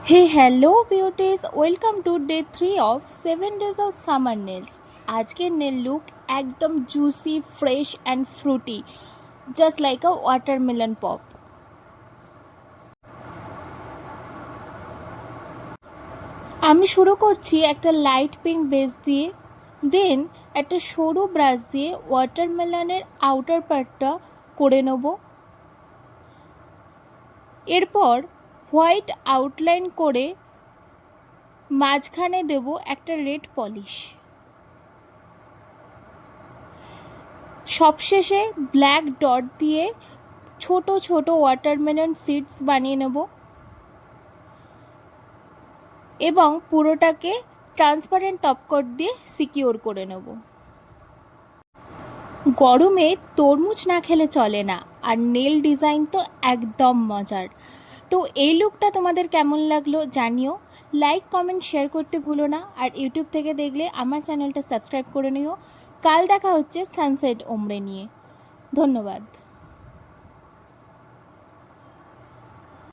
Hey, hello beauties, welcome to day 3 of 7 days of summer nails. আজকের nail look একদম juicy, fresh and Frooti, just like a watermelon pop. আমি শুরু করছি একটা light pink base দিয়ে, দেন একটা সরু ব্রাশ দিয়ে ওয়াটারমেলনের আউটার পার্টটা করে নেব। এরপর হোয়াইট আউটলাইন করে মাঝখানে দেব একটা রেড পলিশ। সবশেষে ব্ল্যাক ডট দিয়ে ছোট ছোট ওয়াটারমেলন সিডস বানিয়ে নেব এবং পুরোটাকে ট্রান্সপারেন্ট টপকট দিয়ে সিকিওর করে নেব। গরমে তরমুজ না খেলে চলে না, আর নেল ডিজাইন তো একদম মজার। তো এই লুকটা তোমাদের কেমন লাগলো জানিও, লাইক কমেন্ট শেয়ার করতে ভুলো না, আর ইউটিউব থেকে দেখলে আমার চ্যানেলটা সাবস্ক্রাইব করে নিও। কাল দেখা হচ্ছে সানসেট ওমড়ে নিয়ে। ধন্যবাদ।